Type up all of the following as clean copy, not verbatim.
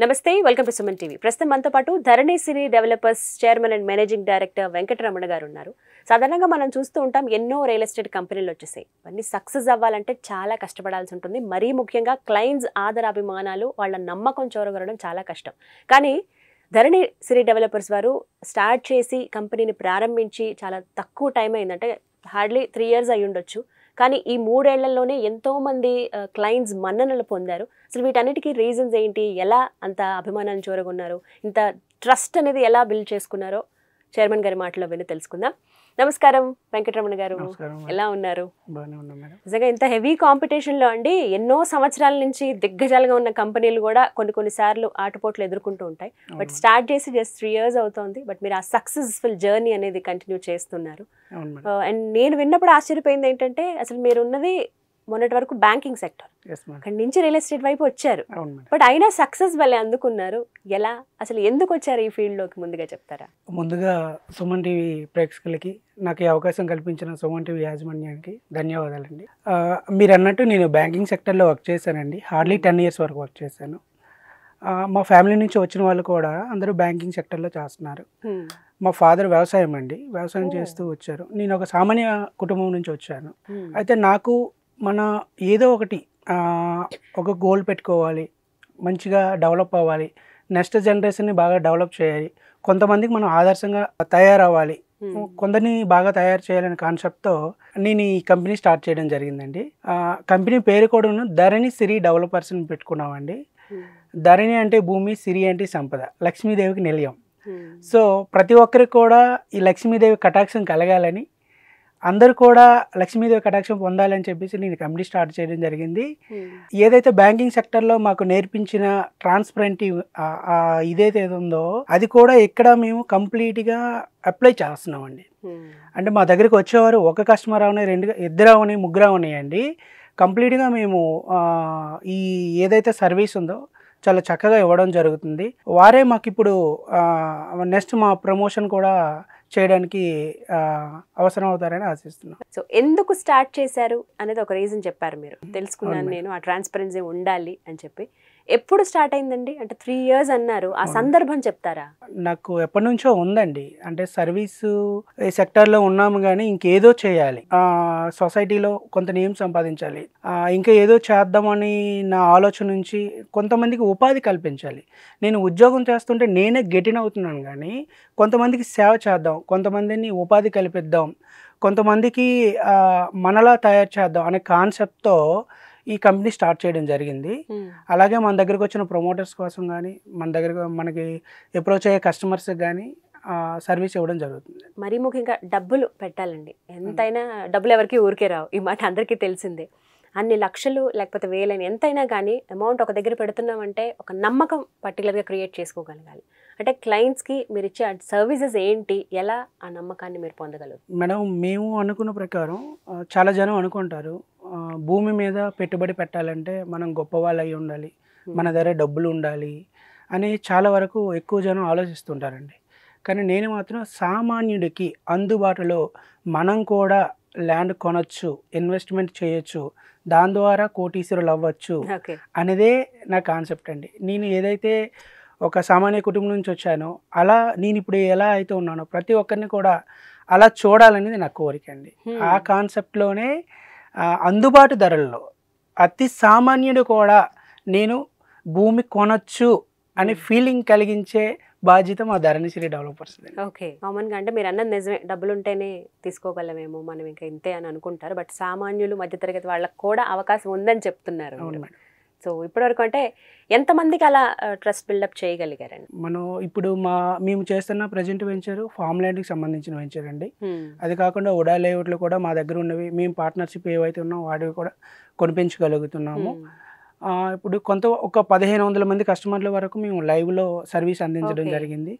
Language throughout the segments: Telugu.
నమస్తే వెల్కమ్ టు సుమన్ టీవీ. ప్రస్తుతం మనతో పాటు Dharani Siri developers chairman and managing director Venkataramana garu ఉన్నారు. సాధారణంగా మనం చూస్తూ ఉంటాం ఎన్నో రియల్ ఎస్టేట్ కంపెనీలు వచ్చేసాయి. అవన్నీ సక్సెస్ అవ్వాలంటే చాలా కష్టపడాల్సి ఉంటుంది. మరీ ముఖ్యంగా క్లయింట్స్ ఆదరాభిమానాలు వాళ్ళ నమ్మకం చూరగొనడం చాలా కష్టం. కానీ ధరణి సిరి డెవలపర్స్ వారు స్టార్ట్ చేసి కంపెనీని ప్రారంభించి చాలా తక్కువ టైం అయిందంటే హార్డ్లీ 3 years అయి ఉండొచ్చు. కానీ ఈ 3 ఏళ్లలోనే ఎంతోమంది క్లయింట్స్ మన్ననలు పొందారు. అసలు వీటన్నిటికీ రీజన్స్ ఏంటి, ఎలా అంత అభిమానాన్ని చూరగొన్నారు, ఇంత ట్రస్ట్ అనేది ఎలా బిల్డ్ చేసుకున్నారో చైర్మన్ గారి మాటలో విని తెలుసుకుందాం. నమస్కారం వెంకటరమణ గారు, ఎలా ఉన్నారు? నిజంగా ఇంత హెవీ కాంపిటీషన్లో అండి ఎన్నో సంవత్సరాల నుంచి దిగ్గజాలుగా ఉన్న కంపెనీలు కూడా కొన్నిసార్లు ఆటుపోట్లు ఎదుర్కొంటూ ఉంటాయి. బట్ స్టార్ట్ చేసి జస్ట్ 3 years అవుతుంది. బట్ మీరు ఆ సక్సెస్ఫుల్ జర్నీ అనేది కంటిన్యూ చేస్తున్నారు. అండ్ నేను విన్నప్పుడు ఆశ్చర్యపోయింది ఏంటంటే అసలు మీరు ఉన్నది మొన్నటి వరకు బ్యాంకింగ్ సెక్టర్, అక్కడి నుంచి రియల్ ఎస్టేట్ వైపు వచ్చారు. బట్ అయినా సక్సెస్ వల్లే అందుకున్నారు. ఎలా, అసలు ఎందుకు వచ్చారు ఈ ఫీల్డ్లోకి ముందుగా చెప్తారా? ముందుగా సుమన్ టీవీ ప్రేక్షకులకి నాకు ఈ అవకాశం కల్పించిన సుమన్ టీవీ యాజమాన్యానికి ధన్యవాదాలండి. మీరు అన్నట్టు నేను బ్యాంకింగ్ సెక్టర్లో వర్క్ చేశానండి. హార్డ్లీ 10 years వరకు వర్క్ చేశాను. మా ఫ్యామిలీ నుంచి వచ్చిన వాళ్ళు కూడా అందరూ బ్యాంకింగ్ సెక్టర్లో చేస్తున్నారు. మా ఫాదర్ వ్యవసాయం అండి, వ్యవసాయం చేస్తూ వచ్చారు. నేను ఒక సామాన్య కుటుంబం నుంచి వచ్చాను. అయితే నాకు మన ఏదో ఒకటి ఒక గోల్ పెట్టుకోవాలి, మంచిగా డెవలప్ అవ్వాలి, నెక్స్ట్ జనరేషన్ని బాగా డెవలప్ చేయాలి, కొంతమందికి మనం ఆదర్శంగా తయారవ్వాలి, కొందరిని బాగా తయారు చేయాలనే కాన్సెప్ట్తో నేను ఈ కంపెనీ స్టార్ట్ చేయడం జరిగిందండి. కంపెనీ పేరు కూడా ధరణి సిరి డెవలపర్స్ని పెట్టుకున్నామండి. ధరణి అంటే భూమి, సిరి అంటే సంపద, లక్ష్మీదేవికి నిలయం. సో ప్రతి ఒక్కరికి కూడా ఈ లక్ష్మీదేవి కటాక్షం కలగాలని, అందరూ కూడా లక్ష్మీదేవి కటాక్షం పొందాలని చెప్పేసి నేను కంపెనీ స్టార్ట్ చేయడం జరిగింది. ఏదైతే బ్యాంకింగ్ సెక్టర్లో మాకు నేర్పించిన ట్రాన్స్పరెంట్ ఇదైతే ఉందో అది కూడా ఇక్కడ మేము కంప్లీట్గా అప్లై చేస్తున్నామండి. అంటే మా దగ్గరికి వచ్చేవారు ఒక కస్టమర్ అవని, ఇద్దరు అవని, ముగ్గురు అవనాయండి. కంప్లీట్గా మేము ఈ ఏదైతే సర్వీస్ ఉందో చాలా చక్కగా ఇవ్వడం జరుగుతుంది. వారే మాకు ఇప్పుడు నెక్స్ట్ మా ప్రమోషన్ కూడా చేయడానికి అవసరం అవుతారని ఆశిస్తున్నాం. సో ఎందుకు స్టార్ట్ చేశారు అనేది ఒక రీజన్ చెప్పారు, మీరు తెలుసుకున్నాను నేను. ఆ ట్రాన్స్పరెన్సీ ఉండాలి అని చెప్పి. ఎప్పుడు స్టార్ట్ అయిందండి? అంటే 3 years అన్నారు, ఆ సందర్భం చెప్తారా? నాకు ఎప్పటి నుంచో ఉందండి. అంటే సర్వీసు సెక్టర్లో ఉన్నాము కానీ ఇంకేదో చేయాలి, సొసైటీలో కొంత నేమ్ సంపాదించాలి, ఇంకా ఏదో చేద్దామని నా ఆలోచన నుంచి కొంతమందికి ఉపాధి కల్పించాలి. నేను ఉద్యోగం చేస్తుంటే నేనే గెటిన్ అవుతున్నాను కానీ కొంతమందికి సేవ చేద్దాం, కొంతమందిని ఉపాధి కల్పిద్దాం, కొంతమందికి మనలా తయారు చేద్దాం అనే కాన్సెప్ట్తో ఈ కంపెనీ స్టార్ట్ చేయడం జరిగింది. అలాగే మన దగ్గరకు వచ్చిన ప్రమోటర్స్ కోసం కానీ మనకి అప్రోచ్ అయ్యే కస్టమర్స్కి కానీ సర్వీస్ ఇవ్వడం జరుగుతుంది. మరీ ముఖ్యంగా డబ్బులు పెట్టాలండి. ఎంతైనా డబ్బులు ఎవరికి ఊరికే రావు, ఈ మాట అందరికీ తెలిసిందే. అన్ని లక్షలు లేకపోతే వేలని ఎంతైనా కానీ అమౌంట్ ఒక దగ్గర పెడుతున్నామంటే ఒక నమ్మకం పర్టికులర్గా క్రియేట్ చేసుకోగలగాలి. అంటే క్లయింట్స్కి మీరు ఇచ్చే సర్వీసెస్ ఏంటి, ఎలా ఆ నమ్మకాన్ని మీరు పొందగలరు? మేడం, మేము అనుకున్న ప్రకారం చాలా జనం అనుకుంటారు భూమి మీద పెట్టుబడి పెట్టాలంటే మనం గొప్పవాళ్ళు అయి ఉండాలి, మన దగ్గర డబ్బులు ఉండాలి అని చాలా వరకు ఎక్కువ జనం ఆలోచిస్తుంటారండి. కానీ నేను మాత్రం సామాన్యుడికి అందుబాటులో మనం కూడా ల్యాండ్ కొనొచ్చు, ఇన్వెస్ట్మెంట్ చేయొచ్చు, దాని ద్వారా కోటీశ్వరులు అవ్వచ్చు అనేదే నా కాన్సెప్ట్ అండి. నేను ఏదైతే ఒక సామాన్య కుటుంబం నుంచి వచ్చానో అలా నేను ఇప్పుడు ఎలా అయితే ఉన్నానో ప్రతి ఒక్కరిని కూడా అలా చూడాలనేది నా కోరిక అండి. ఆ కాన్సెప్ట్లోనే అందుబాటు ధరల్లో అతి సామాన్యుడు కూడా నేను భూమి కొనొచ్చు అనే ఫీలింగ్ కలిగించే బాధ్యత మా ధరణి సిరి డెవలపర్స్. ఓకే, కామన్గా అంటే మీరు అన్నది నిజమే, డబ్బులు ఉంటేనే తీసుకోగలమేమో మనం ఇంకా ఇంతే అని అనుకుంటారు. బట్ సామాన్యులు, మధ్యతరగతి వాళ్ళకు కూడా అవకాశం ఉందని చెప్తున్నారు. సో ఇప్పటివరకు అంటే ఎంతమందికి అలా ట్రస్ట్ బిల్డప్ చేయగలిగారండి? మనం ఇప్పుడు మేము చేస్తున్న ప్రజెంట్ వెంచర్ ఫామ్ ల్యాండ్కి సంబంధించిన వెంచర్ అండి. అది కాకుండా ఉడా లేఅవుట్లు కూడా మా దగ్గర ఉన్నవి మేము పార్ట్నర్షిప్ ఏవైతే ఉన్నామో వాటివి కూడా కొనిపించగలుగుతున్నాము. ఇప్పుడు ఒక 1500 మంది కస్టమర్ల వరకు మేము లైవ్లో సర్వీస్ అందించడం జరిగింది.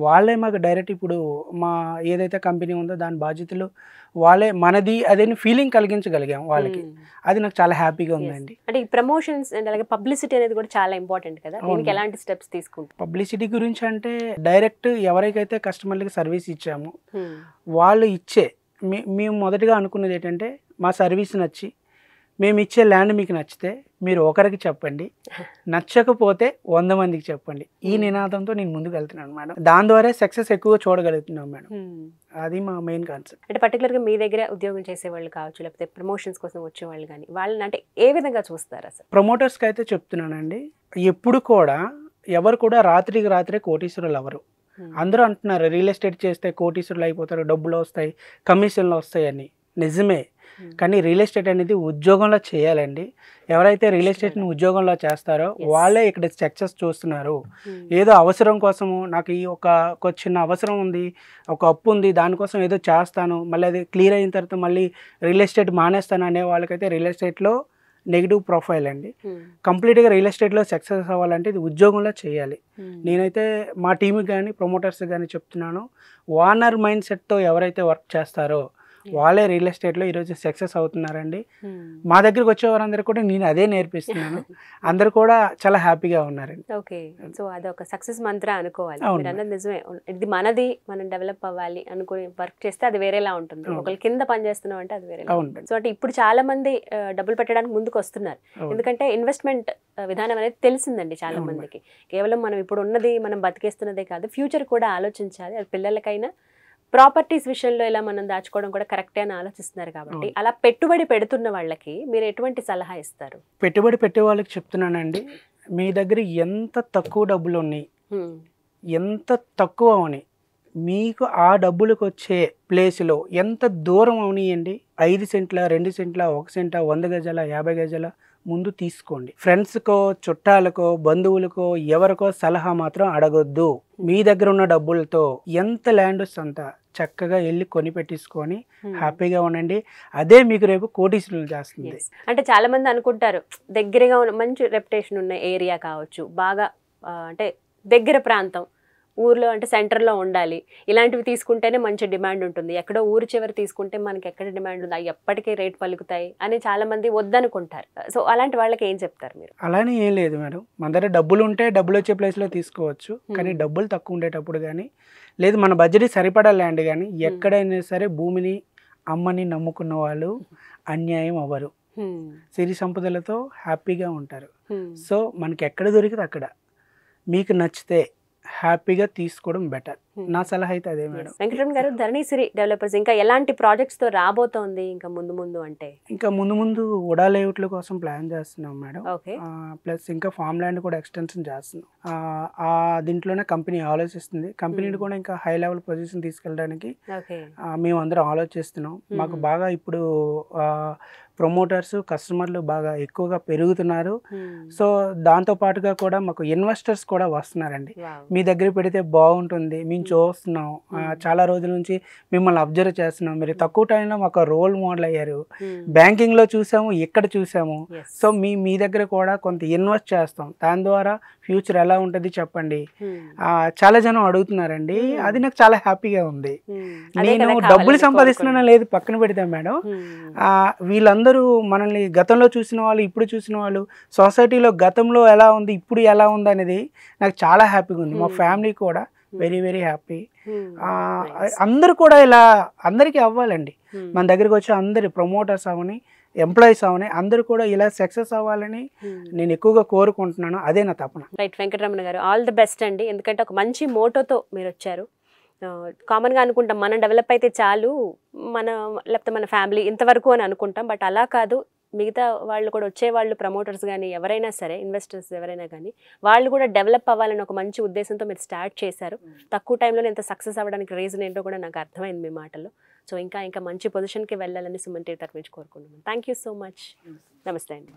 వాళ్ళే మాకు డైరెక్ట్ ఇప్పుడు మా ఏదైతే కంపెనీ ఉందో దాని బాధ్యతలు వాళ్ళే మనది అదేని ఫీలింగ్ కలిగించగలిగాం వాళ్ళకి. అది నాకు చాలా హ్యాపీగా ఉందండి. అంటే ఈ ప్రమోషన్స్ అండ్ అలాగే పబ్లిసిటీ అనేది కూడా చాలా ఇంపార్టెంట్ కదా, దీనికి ఎలాంటి స్టెప్స్ తీసుకుంటాం? పబ్లిసిటీ గురించి అంటే డైరెక్ట్ ఎవరికైతే కస్టమర్లకి సర్వీస్ ఇచ్చామో వాళ్ళు మేము మొదటగా అనుకున్నది ఏంటంటే మా సర్వీస్ నచ్చి మేము ఇచ్చే ల్యాండ్ మీకు నచ్చితే మీరు ఒకరికి చెప్పండి, నచ్చకపోతే 100 మందికి చెప్పండి. ఈ నినాదంతో నేను ముందుకు వెళ్తున్నాను మేడం. దాని ద్వారా సక్సెస్ ఎక్కువ చూడగలుగుతున్నాం మేడం. అది మా మెయిన్ కాన్సెప్ట్. అంటే పర్టికులర్గా మీ దగ్గర ఉద్యోగం చేసేవాళ్ళు కావచ్చు, లేకపోతే ప్రమోషన్స్ కోసం వచ్చేవాళ్ళు కానీ వాళ్ళని అంటే ఏ విధంగా చూస్తారు అసలు? ప్రమోటర్స్కి అయితే చెప్తున్నానండి, ఎప్పుడు కూడా ఎవరు కూడా రాత్రికి రాత్రే కోటీశ్వరులు అవ్వరు. అందరూ అంటున్నారు రియల్ ఎస్టేట్ చేస్తే కోటీశ్వరులు అయిపోతారు, డబ్బులు వస్తాయి, కమిషన్లు వస్తాయని. నిజమే, కానీ రియల్ ఎస్టేట్ అనేది ఉద్యోగంలో చేయాలండి. ఎవరైతే రియల్ ఎస్టేట్ని ఉద్యోగంలో చేస్తారో వాళ్ళే ఇక్కడ సక్సెస్ చూస్తున్నారు. ఏదో అవసరం కోసము నాకు ఈ ఒక చిన్న అవసరం ఉంది, ఒక అప్పు ఉంది, దానికోసం ఏదో చేస్తాను, మళ్ళీ అది క్లియర్ అయిన తర్వాత మళ్ళీ రియల్ ఎస్టేట్ మానేస్తాను అనే వాళ్ళకైతే రియల్ ఎస్టేట్లో నెగిటివ్ ప్రొఫైల్ అండి. కంప్లీట్గా రియల్ ఎస్టేట్లో సక్సెస్ అవ్వాలంటే ఇది ఉద్యోగంలో చేయాలి. నేనైతే మా టీంకి కానీ ప్రమోటర్స్ కానీ చెప్తున్నాను, ఓనర్ మైండ్ సెట్తో ఎవరైతే వర్క్ చేస్తారో వాళ్ళే రియల్ ఎస్టేట్లో ఈరోజు సక్సెస్ అవుతున్నారండి. మా దగ్గరికి వచ్చేవారందరూ కూడా నేను అదే నేర్పిస్తున్నాను. అందరూ కూడా చాలా హ్యాపీగా ఉన్నారండి. ఓకే, సో అదొక సక్సెస్ మంత్ర అనుకోవాలి. మీరు అన్నది నిజమే, ఇది మనది, మనం డెవలప్ అవ్వాలి అనుకుని వర్క్ చేస్తే అది వేరేలా ఉంటుంది. ఒకరి కింద పని చేస్తున్నాం అంటే అది వేరేలా ఉంటుంది. సో అంటే ఇప్పుడు చాలా మంది డబ్బులు పెట్టడానికి ముందుకు వస్తున్నారు, ఎందుకంటే ఇన్వెస్ట్మెంట్ విధానం అనేది తెలిసిందండి చాలా మందికి. కేవలం మనం ఇప్పుడు ఉన్నది మనం బతికేస్తున్నదే కాదు, ఫ్యూచర్ కూడా ఆలోచించాలి. అది పిల్లలకైనా ప్రాపర్టీస్ విషయంలో ఇలా మనం దాచుకోవడం కూడా కరెక్టే అని ఆలోచిస్తున్నారు. కాబట్టి అలా పెట్టుబడి పెడుతున్న వాళ్ళకి మీరు ఎటువంటి సలహా ఇస్తారు? పెట్టుబడి పెట్టే వాళ్ళకి చెప్తున్నానండి, మీ దగ్గర ఎంత తక్కువ డబ్బులు ఉన్నాయి, ఎంత తక్కువ అవని, మీకు ఆ డబ్బులకు వచ్చే ప్లేస్లో ఎంత దూరం అవనియండి, 5 సెంట్ల 2 సెంట్ల 1 సెంట 100 గజాల 50 గజాల ముందు తీసుకోండి. ఫ్రెండ్స్కో చుట్టాలకో బంధువులకో ఎవరికో సలహా మాత్రం అడగొద్దు. మీ దగ్గర ఉన్న డబ్బులతో ఎంత ల్యాండ్ అంత చక్కగా వెళ్ళి కొని పెట్టించుకొని హ్యాపీగా ఉండండి. అదే మీకు రేపు కోటీశ్వరులు చేస్తుంది. అంటే చాలా మంది అనుకుంటారు దగ్గరగా ఉన్న మంచి రెప్యుటేషన్ ఉన్న ఏరియా కావచ్చు, బాగా అంటే దగ్గర ప్రాంతం, ఊర్లో అంటే సెంటర్లో ఉండాలి, ఇలాంటివి తీసుకుంటేనే మంచి డిమాండ్ ఉంటుంది. ఎక్కడో ఊరు చివరి తీసుకుంటే మనకి ఎక్కడ డిమాండ్ ఉంది, అవి ఎప్పటికీ రేట్ పలుకుతాయి అని చాలా మంది వద్దనుకుంటారు. సో అలాంటి వాళ్ళకి ఏం చెప్తారు మీరు? అలానే ఏం లేదు మేడం, మన దగ్గర డబ్బులు ఉంటే డబ్బులు వచ్చే ప్లేస్లో తీసుకోవచ్చు. కానీ డబ్బులు తక్కువ ఉండేటప్పుడు కానీ, లేదు మన బడ్జెట్ సరిపడా ల్యాండ్ కానీ, ఎక్కడైనా సరే భూమిని అమ్మని నమ్ముకున్న వాళ్ళు అన్యాయం అవ్వరు, సిరి సంపదలతో హ్యాపీగా ఉంటారు. సో మనకి ఎక్కడ దొరికితే అక్కడ మీకు నచ్చితే హ్యాపీగా తీసుకోవడం బెటర్. నా సలహా అయితే అదే మేడం. వెంకటరమణ గారు, ధరణి సిరి డెవలపర్స్ ఇంకా ఎలాంటి ప్రాజెక్ట్స్ తో రాబోతోంది ఇంకా ముందు అంటే? ఇంకా ముందు ఉడా లేఅవుట్ల కోసం ప్లాన్ చేస్తున్నాం మేడం. ప్లస్ ఇంకా ఫామ్ ల్యాండ్ కూడా ఎక్స్టెన్షన్ చేస్తున్నాం. దీంట్లోనే కంపెనీ ఆలోచిస్తుంది. కంపెనీని కూడా ఇంకా హై లెవెల్ పొజిషన్ తీసుకెళ్ళడానికి మేము అందరం ఆలోచిస్తున్నాం. మాకు బాగా ఇప్పుడు ప్రమోటర్స్ కస్టమర్లు బాగా ఎక్కువగా పెరుగుతున్నారు. సో దాంతో పాటుగా కూడా మాకు ఇన్వెస్టర్స్ కూడా వస్తున్నారండి. మీ దగ్గర పెడితే బాగుంటుంది, మేము చూస్తున్నాం, చాలా రోజుల నుంచి మిమ్మల్ని అబ్జర్వ్ చేస్తున్నాం, మీరు తక్కువ టైంలో మాకు రోల్ మోడల్ అయ్యారు, బ్యాంకింగ్లో చూసాము, ఇక్కడ చూసాము. సో మీ దగ్గర కూడా కొంత ఇన్వెస్ట్ చేస్తాం, దాని ద్వారా ఫ్యూచర్ ఎలా ఉంటుంది చెప్పండి. చాలా జనం అడుగుతున్నారండి, అది నాకు చాలా హ్యాపీగా ఉంది. నేను డబ్బులు సంపాదిస్తున్నా లేదు పక్కన పెడతాం మేడం, వీళ్ళందరూ మనల్ని గతంలో చూసిన వాళ్ళు, ఇప్పుడు చూసిన వాళ్ళు, సొసైటీలో గతంలో ఎలా ఉంది ఇప్పుడు ఎలా ఉంది అనేది నాకు చాలా హ్యాపీగా ఉంది. మా ఫ్యామిలీ కూడా వెరీ హ్యాపీ. అందరూ కూడా ఇలా అందరికీ అవ్వాలండి. మన దగ్గరికి వచ్చి అందరి ప్రమోటర్స్ అవని, ఎంప్లాయీస్ అవని, అందరూ కూడా ఇలా సక్సెస్ అవ్వాలని నేను ఎక్కువగా కోరుకుంటున్నాను. అదే నా తపన. రైట్ వెంకటరమణ గారు, ఆల్ ది బెస్ట్ అండి. ఎందుకంటే ఒక మంచి మోటోతో మీరు వచ్చారు. కామన్గా అనుకుంటాం మనం డెవలప్ అయితే చాలు, లేకపోతే మన ఫ్యామిలీ ఇంతవరకు అని అనుకుంటాం. బట్ అలా కాదు, మిగతా వాళ్ళు కూడా వచ్చేవాళ్ళు ప్రమోటర్స్ కానీ ఎవరైనా సరే, ఇన్వెస్టర్స్ ఎవరైనా కానీ, వాళ్ళు కూడా డెవలప్ అవ్వాలని ఒక మంచి ఉద్దేశంతో మీరు స్టార్ట్ చేశారు. తక్కువ టైంలో ఎంత సక్సెస్ అవ్వడానికి రీజన్ ఏంటో కూడా నాకు అర్థమైంది మీ మాటల్లో. సో ఇంకా మంచి పొజిషన్కి వెళ్ళాలని సుమన్ టీవీ తరఫు నుంచి కోరుకుంటున్నాను. Thank you so much. నమస్తే అండి.